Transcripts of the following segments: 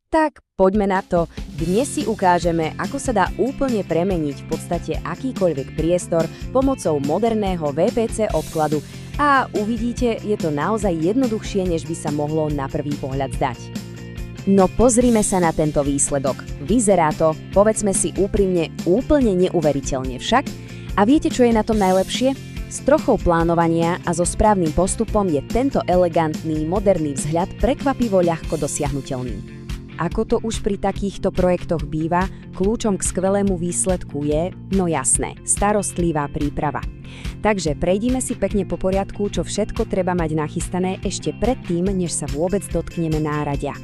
Tak poďme na to. Dnes si ukážeme, ako sa dá úplne premeniť v podstate akýkoľvek priestor pomocou moderného VPC obkladu a uvidíte, je to naozaj jednoduchšie, než by sa mohlo na prvý pohľad zdať. No pozrime sa na tento výsledok. Vyzerá to, povedzme si úprimne, úplne neuveriteľne však. A viete, čo je na tom najlepšie? S trochou plánovania a so správnym postupom je tento elegantný, moderný vzhľad prekvapivo ľahko dosiahnuteľný. Ako to už pri takýchto projektoch býva, kľúčom k skvelému výsledku je, no jasné, starostlivá príprava. Takže prejdime si pekne po poriadku, čo všetko treba mať nachystané ešte predtým, než sa vôbec dotkneme náradia.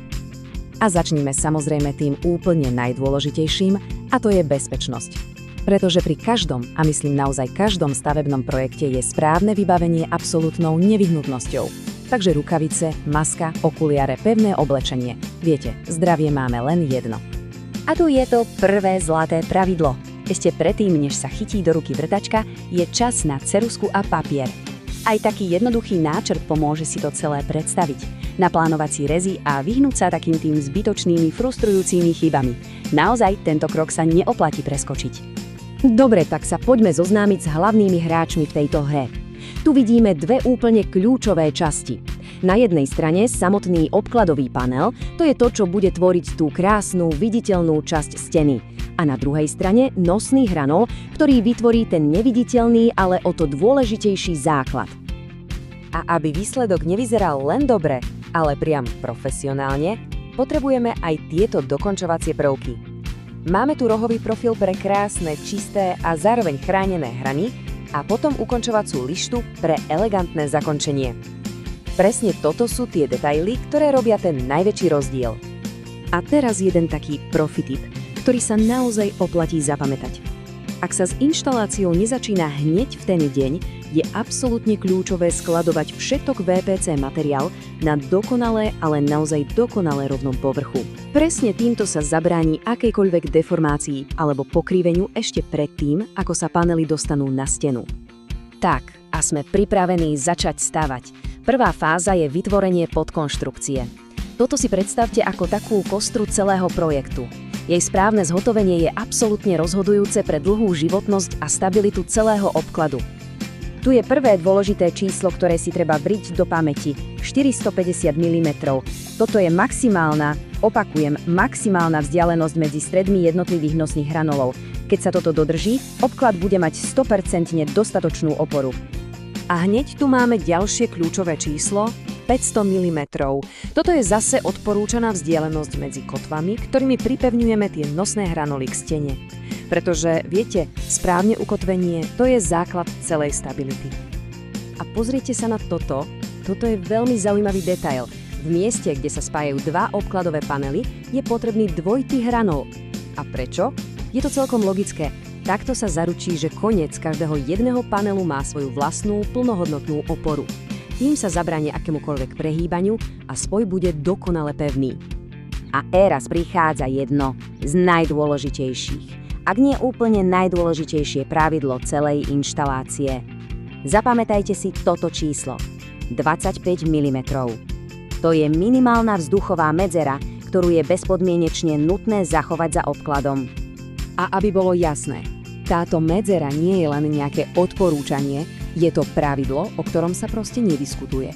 A začnime samozrejme tým úplne najdôležitejším, a to je bezpečnosť. Pretože pri každom, a myslím naozaj každom stavebnom projekte je správne vybavenie absolútnou nevyhnutnosťou. Takže rukavice, maska, okuliare, pevné oblečenie. Viete, zdravie máme len jedno. A tu je to prvé zlaté pravidlo. Ešte predtým, než sa chytí do ruky vrtačka, je čas na ceruzku a papier. Aj taký jednoduchý náčrt pomôže si to celé predstaviť. Naplánovať si rezy a vyhnúť sa takým tým zbytočnými, frustrujúcimi chybami. Naozaj tento krok sa neoplatí preskočiť. Dobre, tak sa poďme zoznámiť s hlavnými hráčmi v tejto hre. Tu vidíme dve úplne kľúčové časti. Na jednej strane samotný obkladový panel, to je to, čo bude tvoriť tú krásnu, viditeľnú časť steny. A na druhej strane nosný hranol, ktorý vytvorí ten neviditeľný, ale o to dôležitejší základ. A aby výsledok nevyzeral len dobre, ale priam profesionálne, potrebujeme aj tieto dokončovacie prvky. Máme tu rohový profil pre krásne, čisté a zároveň chránené hrany, a potom ukončovacú lištu pre elegantné zakončenie. Presne toto sú tie detaily, ktoré robia ten najväčší rozdiel. A teraz jeden taký profi tip, ktorý sa naozaj oplatí zapamätať. Ak sa s inštaláciou nezačína hneď v ten deň, je absolútne kľúčové skladovať všetok VPC materiál na dokonalé, ale naozaj dokonalé rovnom povrchu. Presne týmto sa zabráni akejkoľvek deformácii alebo pokriveniu ešte predtým, ako sa panely dostanú na stenu. Tak, a sme pripravení začať stavať. Prvá fáza je vytvorenie podkonštrukcie. Toto si predstavte ako takú kostru celého projektu. Jej správne zhotovenie je absolútne rozhodujúce pre dlhú životnosť a stabilitu celého obkladu. Tu je prvé dôležité číslo, ktoré si treba vriť do pamäti. 450 mm. Toto je maximálna vzdialenosť medzi stredmi jednotlivých nosných hranolov. Keď sa toto dodrží, obklad bude mať 100% dostatočnú oporu. A hneď tu máme ďalšie kľúčové číslo, 500 mm. Toto je zase odporúčaná vzdialenosť medzi kotvami, ktorými pripevňujeme tie nosné hranoly k stene. Pretože, viete, správne ukotvenie, to je základ celej stability. A pozrite sa na toto. Toto je veľmi zaujímavý detail. V mieste, kde sa spájajú dva obkladové panely, je potrebný dvojitý hranol. A prečo? Je to celkom logické. Takto sa zaručí, že koniec každého jedného panelu má svoju vlastnú, plnohodnotnú oporu. Tým sa zabráni akémukoľvek prehýbaniu a spoj bude dokonale pevný. A teraz prichádza jedno z najdôležitejších. Ak nie úplne najdôležitejšie pravidlo celej inštalácie. Zapamätajte si toto číslo. 25 mm. To je minimálna vzduchová medzera, ktorú je bezpodmienečne nutné zachovať za obkladom. A aby bolo jasné, táto medzera nie je len nejaké odporúčanie, je to pravidlo, o ktorom sa proste nediskutuje.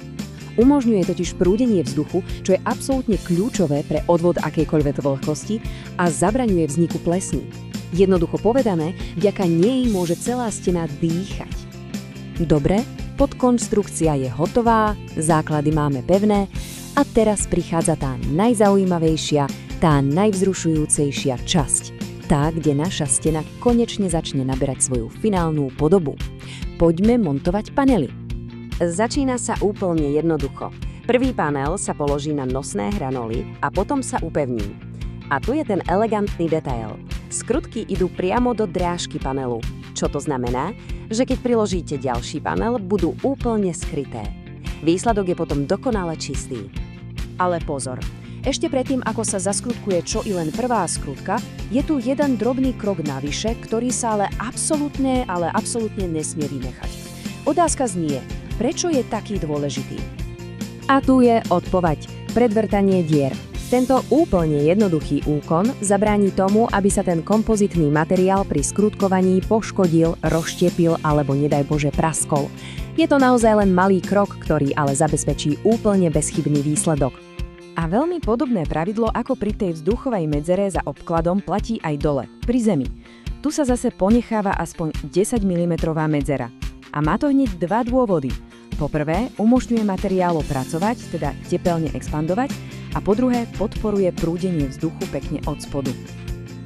Umožňuje totiž prúdenie vzduchu, čo je absolútne kľúčové pre odvod akejkoľvek vlhkosti a zabraňuje vzniku plesní. Jednoducho povedané, vďaka nej môže celá stena dýchať. Dobre, podkonštrukcia je hotová, základy máme pevné a teraz prichádza tá najzaujímavejšia, tá najvzrušujúcejšia časť. Tá, kde naša stena konečne začne naberať svoju finálnu podobu. Poďme montovať panely. Začína sa úplne jednoducho. Prvý panel sa položí na nosné hranoly a potom sa upevní. A tu je ten elegantný detail. Skrutky idú priamo do drážky panelu. Čo to znamená? Že keď priložíte ďalší panel, budú úplne skryté. Výsledok je potom dokonale čistý. Ale pozor, ešte predtým, ako sa zaskrutkuje čo i len prvá skrutka, je tu jeden drobný krok navyše, ktorý sa ale absolútne nesmie vynechať. Otázka znie, prečo je taký dôležitý? A tu je odpoveď. Predvrtanie dier. Tento úplne jednoduchý úkon zabráni tomu, aby sa ten kompozitný materiál pri skrutkovaní poškodil, rozštiepil alebo nedaj Bože praskol. Je to naozaj len malý krok, ktorý ale zabezpečí úplne bezchybný výsledok. A veľmi podobné pravidlo ako pri tej vzduchovej medzere za obkladom platí aj dole, pri zemi. Tu sa zase ponecháva aspoň 10 mm medzera. A má to hneď dva dôvody. Po prvé, umožňuje materiálu pracovať, teda tepelne expandovať, a po druhé, podporuje prúdenie vzduchu pekne od spodu.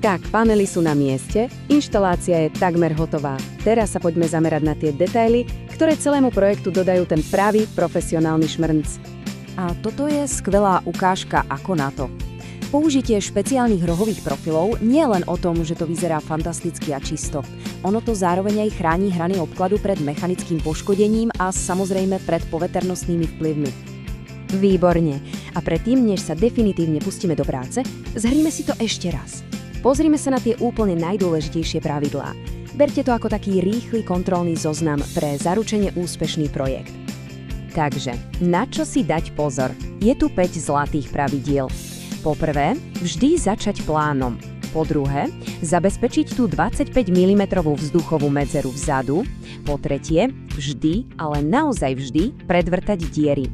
Tak, panely sú na mieste, inštalácia je takmer hotová. Teraz sa poďme zamerať na tie detaily, ktoré celému projektu dodajú ten pravý profesionálny šmrnc. A toto je skvelá ukážka ako na to. Použitie špeciálnych rohových profilov nie je len o tom, že to vyzerá fantasticky a čisto. Ono to zároveň aj chráni hrany obkladu pred mechanickým poškodením a samozrejme pred poveternostnými vplyvmi. Výborne. A predtým, než sa definitívne pustíme do práce, zhrnime si to ešte raz. Pozrime sa na tie úplne najdôležitejšie pravidlá. Berte to ako taký rýchly kontrolný zoznam pre zaručenie úspešný projekt. Takže, na čo si dať pozor? Je tu 5 zlatých pravidiel. Po prvé, vždy začať plánom. Po druhé, zabezpečiť tú 25 mm vzduchovú medzeru vzadu. Po tretie, vždy, ale naozaj vždy, predvrtať diery.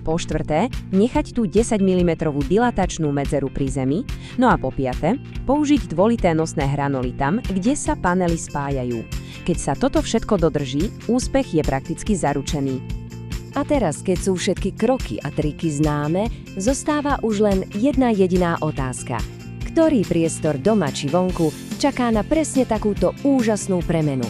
Po štvrté, nechať tú 10 mm dilatačnú medzeru pri zemi. No a po piate, použiť dvolité nosné hranoly tam, kde sa panely spájajú. Keď sa toto všetko dodrží, úspech je prakticky zaručený. A teraz, keď sú všetky kroky a triky známe, zostáva už len jedna jediná otázka. Ktorý priestor doma či vonku čaká na presne takúto úžasnú premenu?